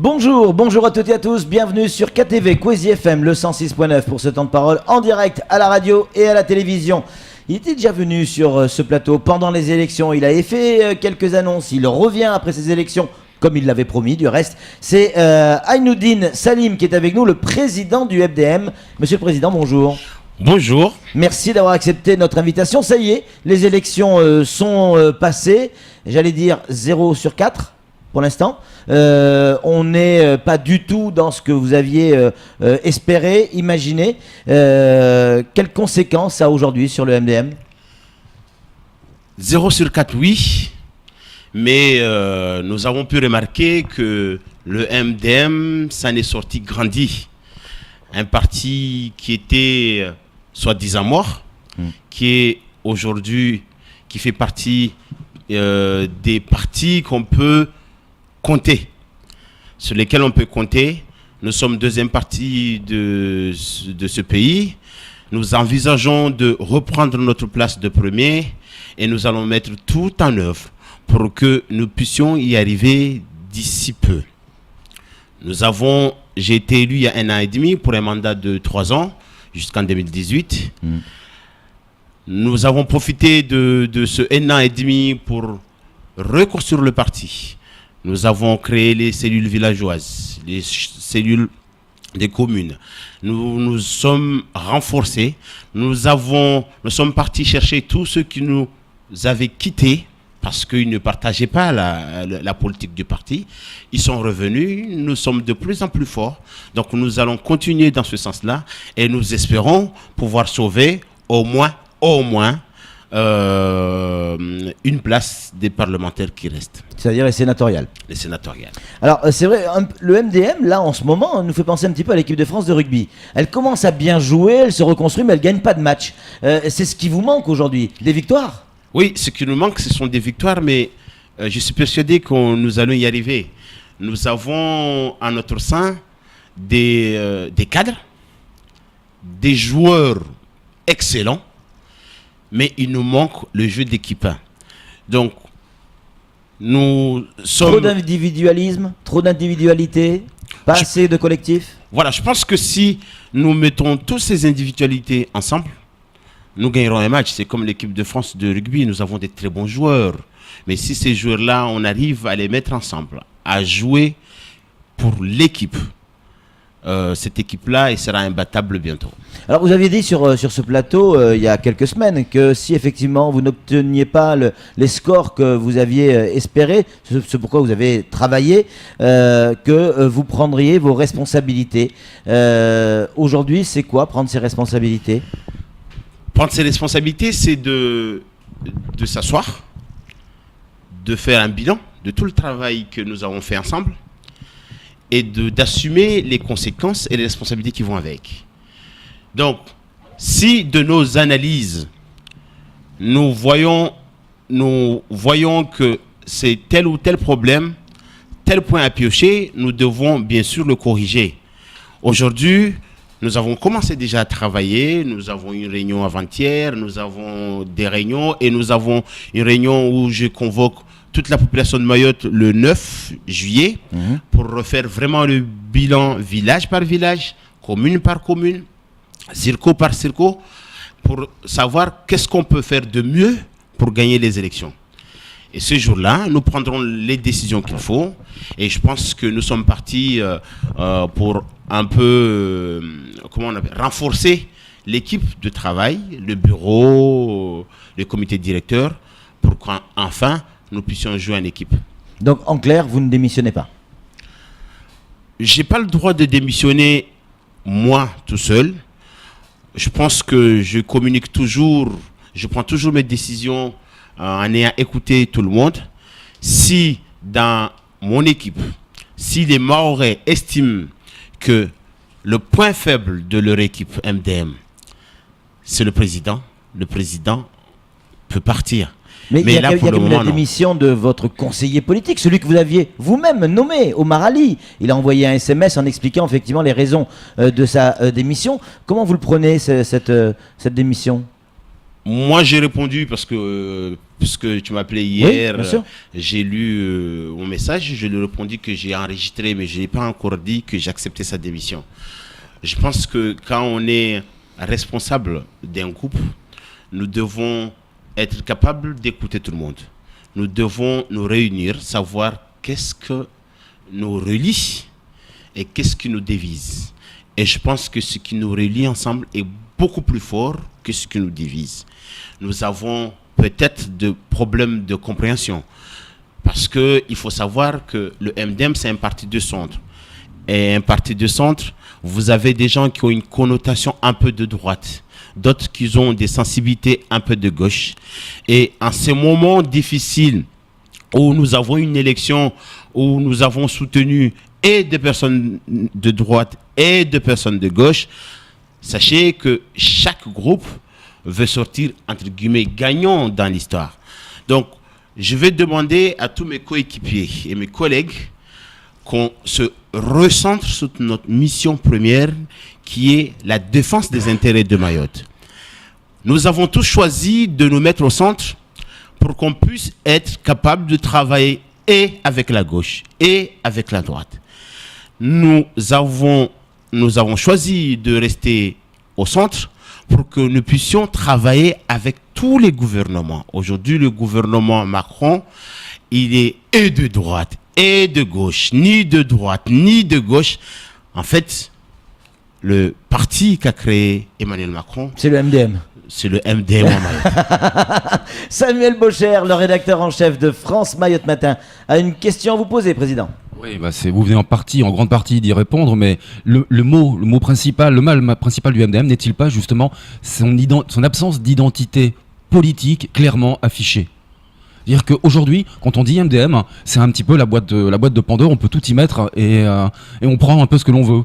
Bonjour à toutes et à tous, bienvenue sur KTV Kwezi FM, le 106.9 pour ce temps de parole en direct à la radio et à la télévision. Il était déjà venu sur ce plateau pendant les élections, il avait fait quelques annonces, il revient après ces élections, comme il l'avait promis du reste. C'est Aïnoudine Salim qui est avec nous, le président du FDM. Monsieur le Président, bonjour. Bonjour. Merci d'avoir accepté notre invitation. Ça y est, les élections sont passées, j'allais dire 0 sur 4 pour l'instant. On n'est pas du tout dans ce que vous aviez espéré, imaginé. Quelles conséquences ça a aujourd'hui sur le MDM ? 0 sur 4, oui. Mais nous avons pu remarquer que le MDM s'en est sorti grandi. Un parti qui était soi-disant mort, qui est aujourd'hui, qui fait partie des partis qu'on peut compter, sur lesquels on peut compter. Nous sommes deuxième parti de ce pays. Nous envisageons de reprendre notre place de premier et nous allons mettre tout en œuvre pour que nous puissions y arriver d'ici peu. J'ai été élu il y a 1 an et demi pour un mandat de 3 ans jusqu'en 2018. Nous avons profité de ce 1 an et demi pour reconstruire le parti. Nous avons créé les cellules villageoises, les cellules des communes. Nous sommes renforcés. Nous sommes partis chercher tous ceux qui nous avaient quittés parce qu'ils ne partageaient pas la politique du parti. Ils sont revenus, nous sommes de plus en plus forts. Donc nous allons continuer dans ce sens-là et nous espérons pouvoir sauver au moins une place des parlementaires qui restent. C'est-à-dire les sénatoriales. Les sénatoriales. Alors c'est vrai, le MDM, là en ce moment, nous fait penser un petit peu à l'équipe de France de rugby. Elle commence à bien jouer, elle se reconstruit, mais elle ne gagne pas de match. C'est ce qui vous manque aujourd'hui, des victoires ? Oui, ce qui nous manque, ce sont des victoires, mais je suis persuadé que nous allons y arriver. Nous avons en notre sein des cadres, des joueurs excellents, mais il nous manque le jeu d'équipe. Donc, nous sommes... Trop d'individualisme, trop d'individualité, pas assez de collectif. Voilà, je pense que si nous mettons toutes ces individualités ensemble, nous gagnerons un match. C'est comme l'équipe de France de rugby, nous avons des très bons joueurs. Mais si ces joueurs-là, on arrive à les mettre ensemble, à jouer pour l'équipe, cette équipe-là, elle sera imbattable bientôt. Alors vous aviez dit sur ce plateau il y a quelques semaines que si effectivement vous n'obteniez pas les scores que vous aviez espérés, c'est pourquoi vous avez travaillé, que vous prendriez vos responsabilités. Aujourd'hui, c'est quoi prendre ses responsabilités ? Prendre ses responsabilités, c'est de s'asseoir, de faire un bilan de tout le travail que nous avons fait ensemble et d'assumer les conséquences et les responsabilités qui vont avec. Donc, si de nos analyses, nous voyons que c'est tel ou tel problème, tel point à piocher, nous devons bien sûr le corriger. Aujourd'hui, nous avons commencé déjà à travailler, nous avons une réunion avant-hier, nous avons des réunions et nous avons une réunion où je convoque toute la population de Mayotte le 9 juillet pour refaire vraiment le bilan village par village, commune par commune, circo par circo, pour savoir qu'est-ce qu'on peut faire de mieux pour gagner les élections. Et ce jour-là, nous prendrons les décisions qu'il faut. Et je pense que nous sommes partis pour un peu renforcer l'équipe de travail, le bureau, le comité directeur, pour qu'enfin nous puissions jouer en équipe. Donc en clair, vous ne démissionnez pas ? J'ai pas le droit de démissionner moi tout seul. Je pense que je communique toujours, je prends toujours mes décisions en ayant écouté tout le monde. Si dans mon équipe, si les Mahorais estiment que le point faible de leur équipe MDM, c'est le président peut partir. Mais il y a la démission de votre conseiller politique, celui que vous aviez vous-même nommé, Omar Ali. Il a envoyé un SMS en expliquant effectivement les raisons de sa démission. Comment vous le prenez, cette démission ? Moi, j'ai répondu parce que tu m'appelais hier, Oui, bien sûr. j'ai lu mon message, je lui ai répondu que j'ai enregistré, mais je n'ai pas encore dit que j'acceptais sa démission. Je pense que quand on est responsable d'un groupe, nous devons être capables d'écouter tout le monde. Nous devons nous réunir, savoir qu'est-ce que nous relie et qu'est-ce qui nous divise. Et je pense que ce qui nous relie ensemble est beaucoup plus fort que ce qui nous divise. Nous avons peut-être des problèmes de compréhension. Parce qu'il faut savoir que le MDM, c'est un parti de centre. Et un parti de centre, vous avez des gens qui ont une connotation un peu de droite, d'autres qui ont des sensibilités un peu de gauche. Et en ces moments difficiles où nous avons une élection, où nous avons soutenu et des personnes de droite et des personnes de gauche, sachez que chaque groupe veut sortir, entre guillemets, gagnant dans l'histoire. Donc, je vais demander à tous mes coéquipiers et mes collègues qu'on se recentre sur notre mission première, qui est la défense des intérêts de Mayotte. Nous avons tous choisi de nous mettre au centre pour qu'on puisse être capable de travailler et avec la gauche et avec la droite. Nous avons choisi de rester au centre pour que nous puissions travailler avec tous les gouvernements. Aujourd'hui, le gouvernement Macron, il est et de droite et de gauche, ni de droite ni de gauche. En fait, le parti qu'a créé Emmanuel Macron, C'est le MDM. c'est le MDM en Mayotte. Samuel Bocher, le rédacteur en chef de France Mayotte Matin, a une question à vous poser, Président. Oui, vous venez en grande partie d'y répondre, mais le mot principal, le mal principal du MDM n'est-il pas justement son absence d'identité politique clairement affichée? C'est-à-dire qu'aujourd'hui, quand on dit MDM, c'est un petit peu la boîte de Pandore, on peut tout y mettre et on prend un peu ce que l'on veut.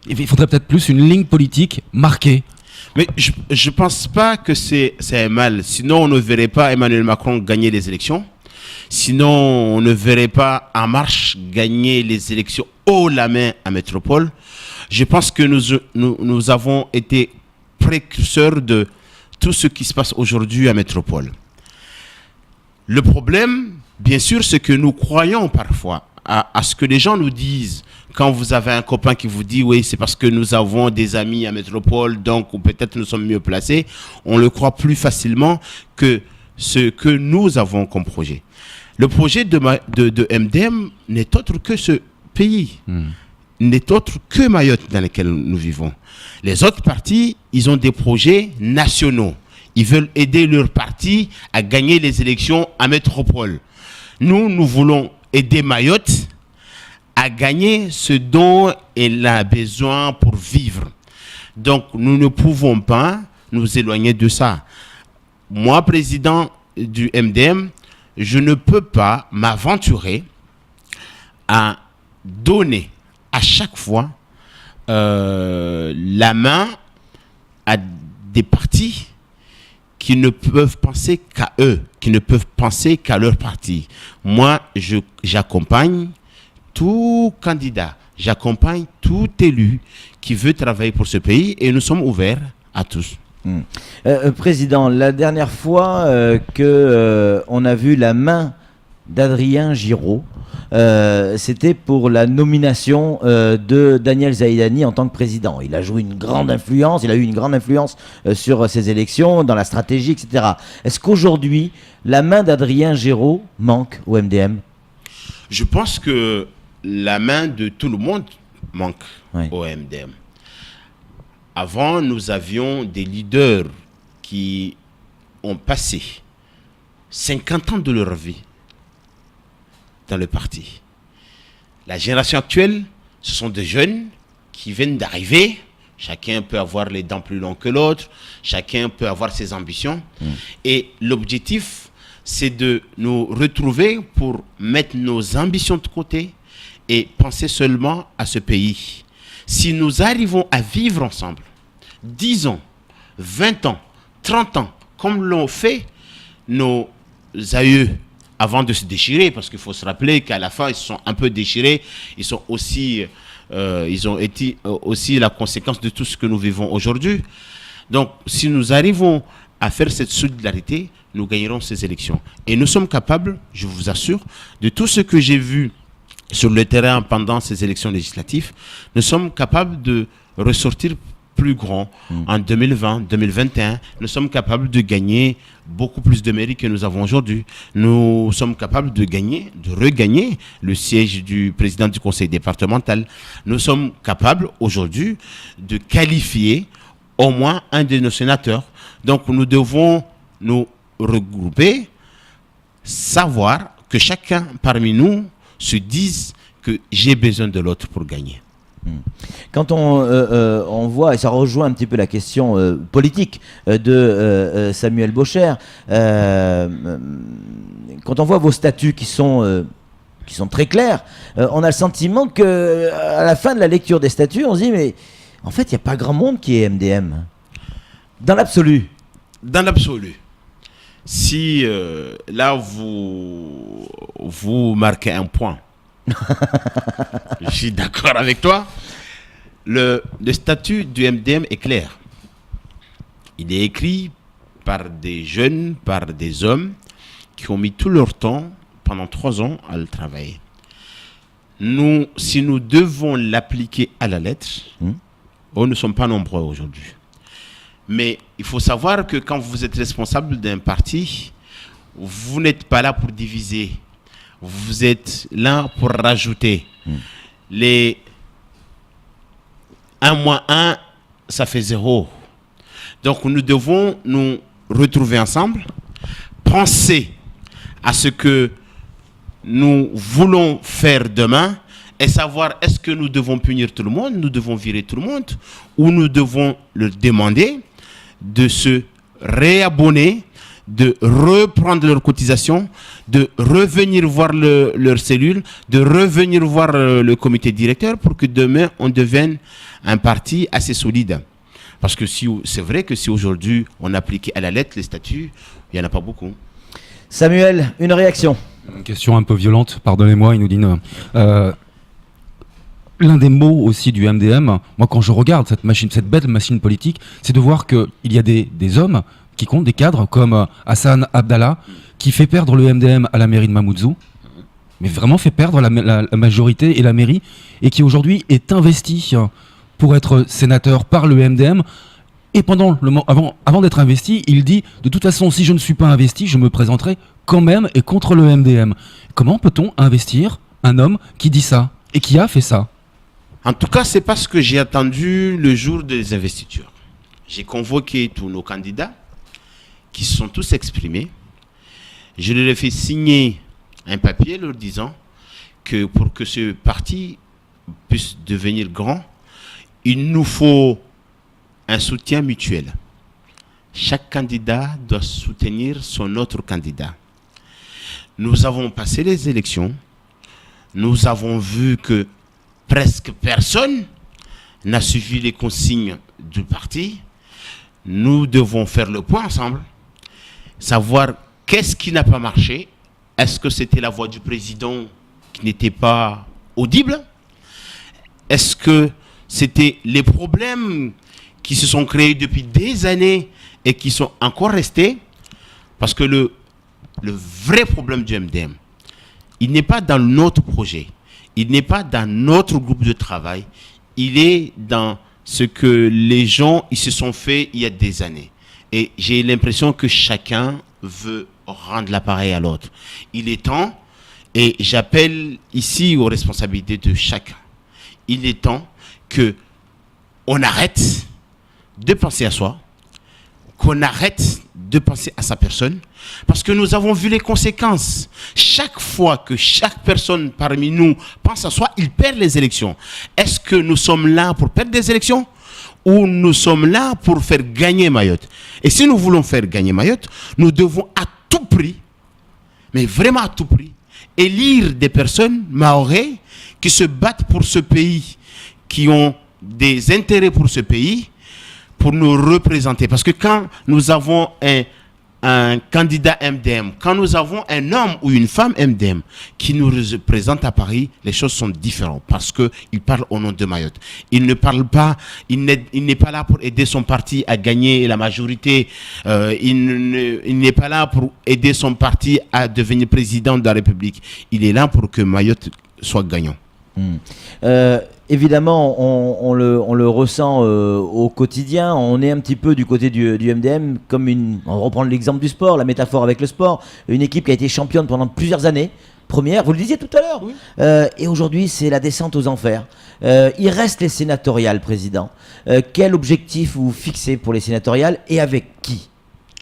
Il faudrait peut-être plus une ligne politique marquée. Mais je ne pense pas que c'est un mal. Sinon, on ne verrait pas Emmanuel Macron gagner les élections. Sinon, on ne verrait pas En Marche gagner les élections haut la main à Métropole. Je pense que nous avons été précurseurs de tout ce qui se passe aujourd'hui à Métropole. Le problème, bien sûr, c'est que nous croyons parfois à ce que les gens nous disent. Quand vous avez un copain qui vous dit « oui, c'est parce que nous avons des amis à Métropole, donc ou peut-être nous sommes mieux placés », on le croit plus facilement que ce que nous avons comme projet. Le projet de MDM n'est autre que ce pays, n'est autre que Mayotte dans lequel nous vivons. Les autres partis, ils ont des projets nationaux. Ils veulent aider leur parti à gagner les élections à Métropole. Nous voulons aider Mayotte à gagner ce dont elle a besoin pour vivre. Donc, nous ne pouvons pas nous éloigner de ça. Moi, président du MDM, je ne peux pas m'aventurer à donner à chaque fois la main à des partis qui ne peuvent penser qu'à eux, qui ne peuvent penser qu'à leur parti. Moi, j'accompagne tout candidat, j'accompagne tout élu qui veut travailler pour ce pays et nous sommes ouverts à tous. Président, la dernière fois on a vu la main d'Adrien Giraud, c'était pour la nomination de Daniel Zaïdani en tant que président. Il a eu une grande influence sur ces élections, dans la stratégie, etc. Est-ce qu'aujourd'hui, la main d'Adrien Giraud manque au MDM? Je pense que la main de tout le monde manque Oui. au MDM. Avant, nous avions des leaders qui ont passé 50 ans de leur vie dans le parti. La génération actuelle, ce sont des jeunes qui viennent d'arriver. Chacun peut avoir les dents plus longues que l'autre. Chacun peut avoir ses ambitions. Et l'objectif, c'est de nous retrouver pour mettre nos ambitions de côté et penser seulement à ce pays. Si nous arrivons à vivre ensemble, 10 ans, 20 ans, 30 ans, comme l'ont fait nos aïeux avant de se déchirer, parce qu'il faut se rappeler qu'à la fin, ils se sont un peu déchirés, ils ont été aussi la conséquence de tout ce que nous vivons aujourd'hui. Donc, si nous arrivons à faire cette solidarité, nous gagnerons ces élections. Et nous sommes capables, je vous assure, de tout ce que j'ai vu sur le terrain pendant ces élections législatives, nous sommes capables de ressortir plus grand en 2020, 2021. Nous sommes capables de gagner beaucoup plus de mairies que nous avons aujourd'hui. Nous sommes capables de regagner le siège du président du conseil départemental. Nous sommes capables aujourd'hui de qualifier au moins un de nos sénateurs. Donc nous devons nous regrouper, savoir que chacun parmi nous se dise que j'ai besoin de l'autre pour gagner. Quand on voit, et ça rejoint un petit peu la question politique de Samuel Baucher, quand on voit vos statuts qui sont très clairs, on a le sentiment que à la fin de la lecture des statuts, on se dit mais en fait il n'y a pas grand monde qui est MDM. Dans l'absolu. Dans l'absolu. Si là vous marquez un point, je suis d'accord avec toi. Le statut du MDM est clair. Il est écrit par des jeunes, par des hommes qui ont mis tout leur temps pendant 3 ans à le travailler. Si nous devons l'appliquer à la lettre, nous ne sommes pas nombreux aujourd'hui. Mais il faut savoir que quand vous êtes responsable d'un parti, vous n'êtes pas là pour diviser. Vous êtes là pour rajouter. Les 1 moins 1, ça fait 0. Donc nous devons nous retrouver ensemble, penser à ce que nous voulons faire demain et savoir est-ce que nous devons punir tout le monde, nous devons virer tout le monde, ou nous devons leur demander de se réabonner, de reprendre leur cotisation, de revenir voir leur cellule, de revenir voir le comité directeur pour que demain on devienne un parti assez solide. Parce que c'est vrai que si aujourd'hui on appliquait à la lettre les statuts, il n'y en a pas beaucoup. Samuel, une réaction. Une question un peu violente, pardonnez-moi, Inoudine. L'un des mots aussi du MDM, moi quand je regarde cette belle machine politique, c'est de voir qu'il y a des hommes qui comptent, des cadres comme Hassan Abdallah, qui fait perdre le MDM à la mairie de Mamoudzou, mais vraiment fait perdre la majorité et la mairie, et qui aujourd'hui est investi pour être sénateur par le MDM. Et avant d'être investi, il dit de toute façon, si je ne suis pas investi, je me présenterai quand même et contre le MDM. Comment peut-on investir un homme qui dit ça et qui a fait ça? En tout cas, c'est pas ce que j'ai attendu le jour des investitures. J'ai convoqué tous nos candidats qui se sont tous exprimés. Je leur ai fait signer un papier leur disant que pour que ce parti puisse devenir grand, il nous faut un soutien mutuel. Chaque candidat doit soutenir son autre candidat. Nous avons passé les élections. Nous avons vu que presque personne n'a suivi les consignes du parti. Nous devons faire le point ensemble, savoir qu'est-ce qui n'a pas marché. Est-ce que c'était la voix du président qui n'était pas audible? Est-ce que c'était les problèmes qui se sont créés depuis des années et qui sont encore restés? Parce que le vrai problème du MDM, il n'est pas dans notre projet, il n'est pas dans notre groupe de travail, il est dans ce que les gens ils se sont fait il y a des années. Et j'ai l'impression que chacun veut rendre l'appareil à l'autre. Il est temps, et j'appelle ici aux responsabilités de chacun, il est temps qu'on arrête de penser à soi, qu'on arrête de penser à sa personne, parce que nous avons vu les conséquences. Chaque fois que chaque personne parmi nous pense à soi, il perd les élections. Est-ce que nous sommes là pour perdre des élections ou nous sommes là pour faire gagner Mayotte? Et si nous voulons faire gagner Mayotte, nous devons à tout prix, mais vraiment à tout prix, élire des personnes mahorais qui se battent pour ce pays, qui ont des intérêts pour ce pays, pour nous représenter. Parce que quand nous avons un candidat MDM, quand nous avons un homme ou une femme MDM qui nous représente à Paris, les choses sont différentes parce qu'il parle au nom de Mayotte. Il ne parle pas, il n'est pas là pour aider son parti à gagner la majorité. Il n'est pas là pour aider son parti à devenir président de la République. Il est là pour que Mayotte soit gagnant. Évidemment, on le ressent au quotidien. On est un petit peu du côté du MDM, on reprend l'exemple du sport, la métaphore avec le sport. Une équipe qui a été championne pendant plusieurs années, première, vous le disiez tout à l'heure. Oui. Et aujourd'hui, c'est la descente aux enfers. Il reste les sénatoriales, président. Quel objectif vous fixez pour les sénatoriales et avec qui?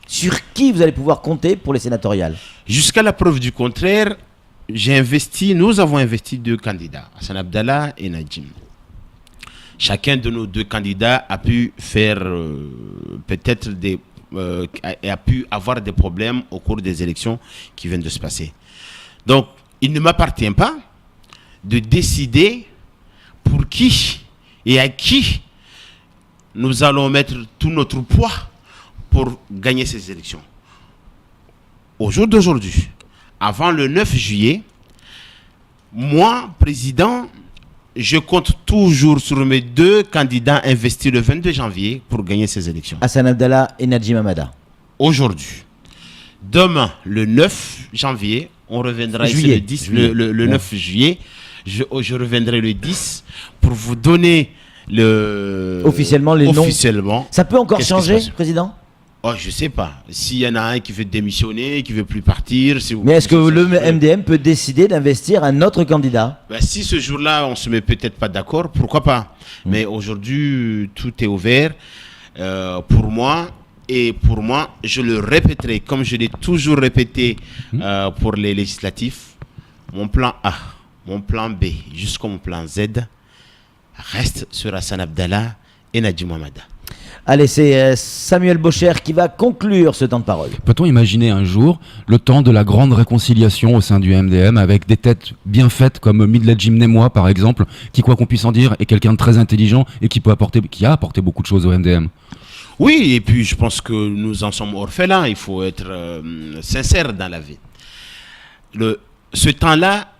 Sur qui vous allez pouvoir compter pour les sénatoriales? Jusqu'à la preuve du contraire, nous avons investi 2 candidats, Hassan Abdallah et Nadjim. Chacun de nos 2 candidats a pu faire peut-être a pu avoir des problèmes au cours des élections qui viennent de se passer. Donc, il ne m'appartient pas de décider pour qui et à qui nous allons mettre tout notre poids pour gagner ces élections. Au jour d'aujourd'hui, avant le 9 juillet, moi, président, je compte toujours sur mes 2 candidats investis le 22 janvier pour gagner ces élections. Hassan Abdallah et Nadjim Hamada. Aujourd'hui. Demain, le 9 janvier, on reviendra ici le 10, le 9 juillet. Je reviendrai le 10 pour vous donner officiellement les noms. Ça peut encore changer, président? Oh, je sais pas. S'il y en a un qui veut démissionner, qui veut plus partir... Mais est-ce que le MDM peut décider d'investir un autre candidat? Si ce jour-là, on se met peut-être pas d'accord, pourquoi pas? Mais aujourd'hui, tout est ouvert pour moi. Et pour moi, je le répéterai, comme je l'ai toujours répété pour les législatifs, mon plan A, mon plan B, jusqu'au mon plan Z, reste sur Hassan Abdallah et Nadjim Hamada. Allez, c'est Samuel Bocher qui va conclure ce temps de parole. Peut-on imaginer un jour le temps de la grande réconciliation au sein du MDM avec des têtes bien faites comme Midledjim Nemois par exemple, qui quoi qu'on puisse en dire est quelqu'un de très intelligent et qui a apporté beaucoup de choses au MDM? Oui, et puis je pense que nous en sommes orphelins, il faut être sincère dans la vie. Ce temps-là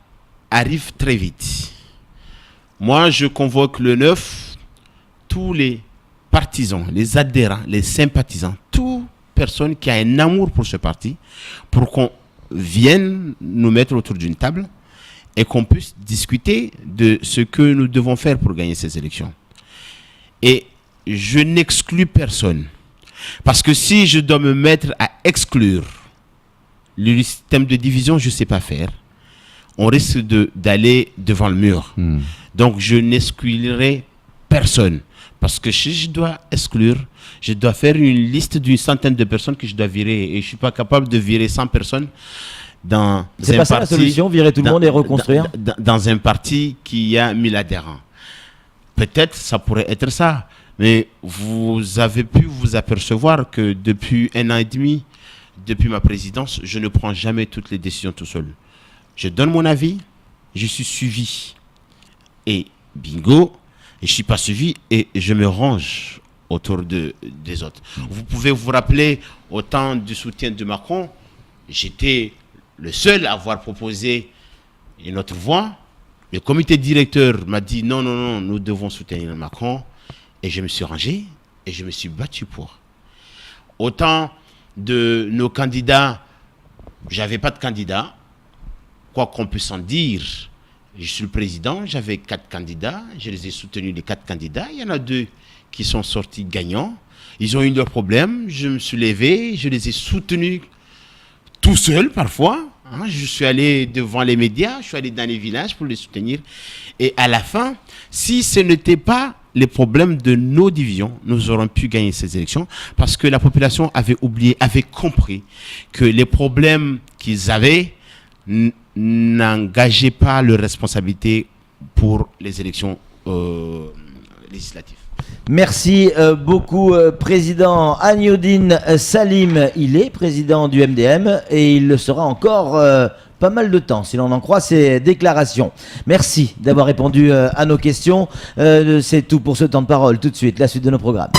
arrive très vite. Moi, je convoque le 9 tous les partisans, les adhérents, les sympathisants, toute personne qui a un amour pour ce parti, pour qu'on vienne nous mettre autour d'une table et qu'on puisse discuter de ce que nous devons faire pour gagner ces élections. Et je n'exclus personne. Parce que si je dois me mettre à exclure le système de division, je ne sais pas faire. On risque d'aller devant le mur. Donc je n'exclurai personne. Parce que si je dois exclure, je dois faire une liste d'une centaine de personnes que je dois virer. Et je ne suis pas capable de virer 100 personnes dans un parti. C'est pas ça la solution, virer tout le monde et reconstruire dans un parti qui a 1000 adhérents. Peut-être ça pourrait être ça. Mais vous avez pu vous apercevoir que depuis 1 an et demi, depuis ma présidence, je ne prends jamais toutes les décisions tout seul. Je donne mon avis, je suis suivi. Et bingo, je ne suis pas suivi et je me range autour des autres. Vous pouvez vous rappeler, au temps du soutien de Macron, j'étais le seul à avoir proposé une autre voie. Le comité directeur m'a dit non, nous devons soutenir Macron. Et je me suis rangé et je me suis battu pour. Autant de nos candidats, j'avais pas de candidat. Quoi qu'on puisse en dire, je suis le président, j'avais 4 candidats, je les ai soutenus les 4 candidats. Il y en a 2 qui sont sortis gagnants. Ils ont eu leurs problèmes, je me suis levé, je les ai soutenus tout seul parfois. Je suis allé devant les médias, je suis allé dans les villages pour les soutenir. Et à la fin, si ce n'était pas les problèmes de nos divisions, nous aurions pu gagner ces élections parce que la population avait oublié, avait compris que les problèmes qu'ils avaient n'engageaient pas leurs responsabilités pour les élections législatives. Merci beaucoup, président Agneudine Salim. Il est président du MDM et il le sera encore pas mal de temps, si l'on en croit ses déclarations. Merci d'avoir répondu à nos questions. C'est tout pour ce temps de parole. Tout de suite, la suite de nos programmes.